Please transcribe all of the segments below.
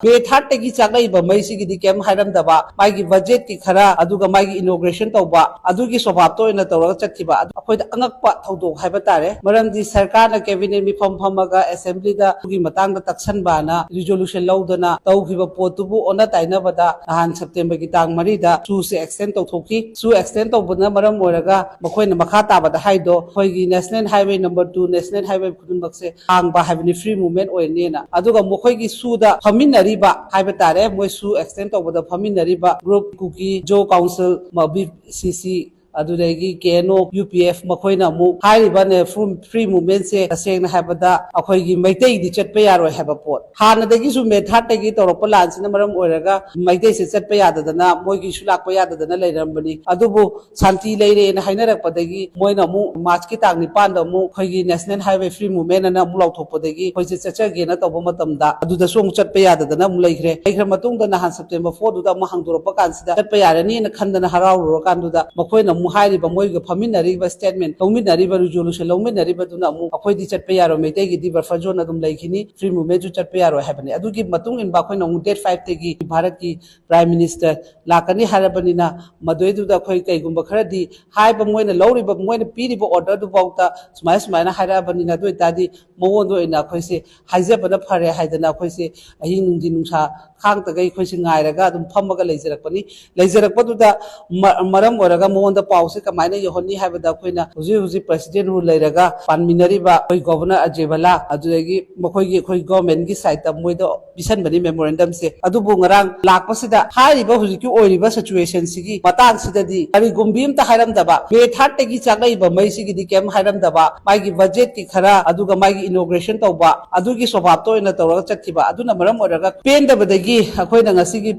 May third tagi chagai ba mai sigi di kem hairam daba magi budget ki khara aduga magi inauguration tawba adugi swabab to ina tawra chatkiba akhoi angakpa thodok haiba tare maramdi sarkar na cabinet mi phamaga assembly da gi matang da taksan bana resolution laudana tawgiba potubu ona taina bada han September gi tang mari da su se extend tawthoki su extend tawbuna maram moraga makhoina makha taba da haido khoigi national highway number 2 national highway khudunbak se hang ba habni free movement oinena aduga mokhoi gi su da phamin Haibatare, Moisu extend over the Faminariba group cookie, Joe Council, Mabi CC. Aduregi Keno UPF Makoina Mu Haribane from free movement say saying Habada Akoigi Maite the chat payaro have a port. Hana the Gisu made Hatagi or Polans in the Maram Oraga, Maite set payada the na Mogi Shulak payada the Lambani, Adubu Santi lady and Hainera Padegi, Moina Mu, Machkita Nipanda Mu, Kogi National Highway free movement and Namulak Podegi, which is such again at Obomatamda, Adu the song chat payada the Namulake, Matung the Nahan September 4 to the Mahangurapakans, that payarani and Kandana Harau Rokanduda, Makoina Muhari Bamoy Paminariba statement, Ominariba resolution, Lominariba Dunamu, Apoidi Chatpayaro, Metegi Diva Fajona Dum Lakini, free movement to Chatpayaro happening. I do give Matung in Bakoin date 5 Tegi, Bharati, Prime Minister, Lakani Harabanina, Madoedu da Koike Gumbakaradi, High Bamoina, Lori Bamoina, Piribo order to Volta, Smiles Mana Harabanina, Daddy, Mondo in Akoise, Hazepana Pare, Haidana Koise, Ahin Dinusha, Hang the Gay Question Iraga, and Pamaga Laserapani, Laserapatuda, Maram Oraga, Monda Pause, Kamina, Yohoni have a Daquina, Uzi President who Leraga, Panminariba, Governor Ajebala, Aduregi, Mokogi, government, site of Mudo, Bisanbani memorandum say, Adubungarang, Lakosida, High River, or river situation, Sigi, Matan Sidadi, Arigumbim to Hiram Daba, May Hatagi Chagaiba, Maisigi, the Kem Hiram Daba, Magi budget, Kara, Aduga Magi inauguration Toba, Adugi Sobato in the Torah Chatiba, Aduna Maram Oraga, Pain the Badagi, Akoina Sigi,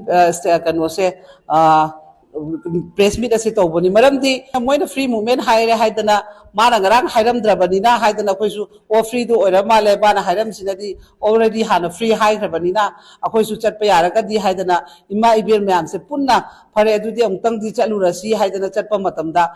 press meet as it over Maramdi, I'm going to free movement higher Haidana, Manangarang, Hiram Drabanina, Haidana Kosu, or free to Oramale, Bana Hiram Sinadi, already had a free high Rabanina, Akosu Chatpayaraga, di Haidana, in my beer man, Sepuna, Paredu, Tang di Chalura, see Haidana Chatpamatamda,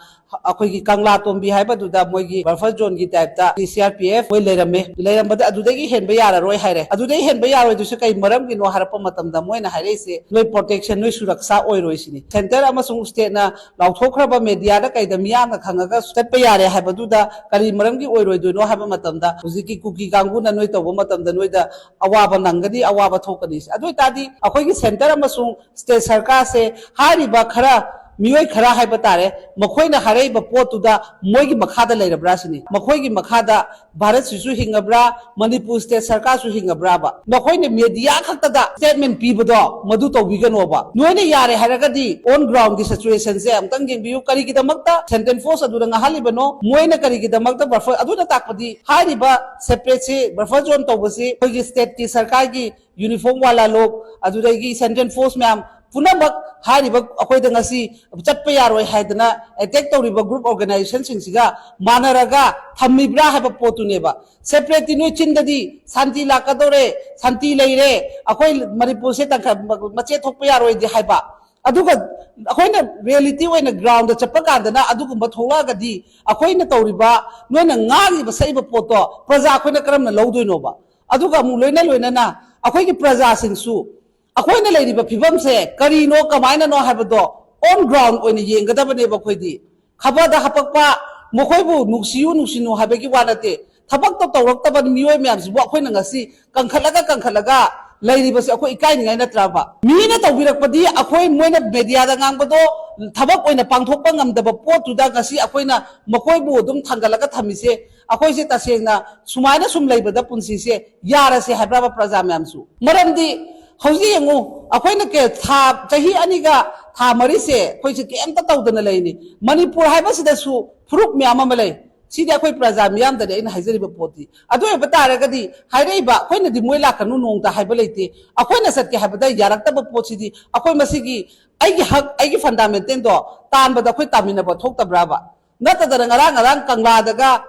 Akogi Kangla Tombi Haiba to the Mogi, Barfa John Gitapta, the CRPF, will let me, but Adudegi Henbayara, Roy Hare, Adude Henbayara to Sakai Maram, no Harapamatam, Moina Harese, no protection, no Suraksa Oirosini. Center Amasung State na Lautokraba Media, the Miana Kangaga, Stepayare, Habaduda, Kalimarangi Oiro, do not have a matamda, Uziki Kuki Ganguna, Noita Womatam, the Noida, Awaba Nangadi, Awaba Tokanis. Aduitadi, Akogi Center Amasung State Sarkase, Hari Bakara. Mioi Kara Hybatare, Makoina Hareba Portuda, Mogi Makada later Brasini, Makogi Makada, Bharat Susu Hingabra, Manipur State Sarkasu Hingabraba, Makoina Media Katada, statement Pibodo, Maduto Viganova, Nuene Yare Haragadi, on ground the situation Zam, Tangin Biu Karikita Makta, Senten Force Aduranga Halibano, Moena Karikita Makta, Barfa Aduna Takadi, Hariba, Separate, Barfajon Tobasi, Hogi State Sarkagi, Uniform Wala Lok, Aduragi, Senten Force Mam. Punamak Hariba Akoidangasi, Chatpayaro Haidana, attack the river group organizations in Siga, Manaraga, Tamibra have a potuneva, separate in which in the D, Santi Lacadore, Santi Leire, Akoil Mariposeta, Macheto Payaro de Haiba. Aduga, Akoina reality when the ground, the Chapakandana, Adukumbatolaga di, Akoina Toriba, when a Nagi was save a poto, Praza Akoinakram Lodunova. Aduga Mulena Lunana, Akoiki Praza in Su. Akoina lady but Pibam say, Karino, Kamina no have a door, on ground when the Yangada neighbor Quidi. Habada Hapapa, Mokoibu, Nuxiu, Nuxino, Habeki Wanate, Tabaka Torokta, Mue Mams, Wakoinangasi, Kankalaga, lady was a quick kind and a trava. Mina Tawirapadi, Akoin Mena Media the Gambado, Tabak when a Pantopangam, the Port to Dagasi, Akoina, Mokoibu, Dum Tangalaga Tamise, Akoiseta Sena, Sumana Sum labor, the Punsise, Yara se Habrava Prazamamsu. Maramdi. Howzy and go, a point of get Tahi Aniga, Tamarise, which came to Taudan Lane. Manipur Habas the Su, Pruk Miamamale. See the Aquay Prazamiam that in Hazariba Poti. I do a Bataragadi, Hareba, when the Muela Canunu, the Hibalete, a point as at Habada Yarakaba Poti, a point Masigi, I give fundamentendo, Tan but the Quitamina, but Hokta Brava. Not that the Rangarang Kangladaga.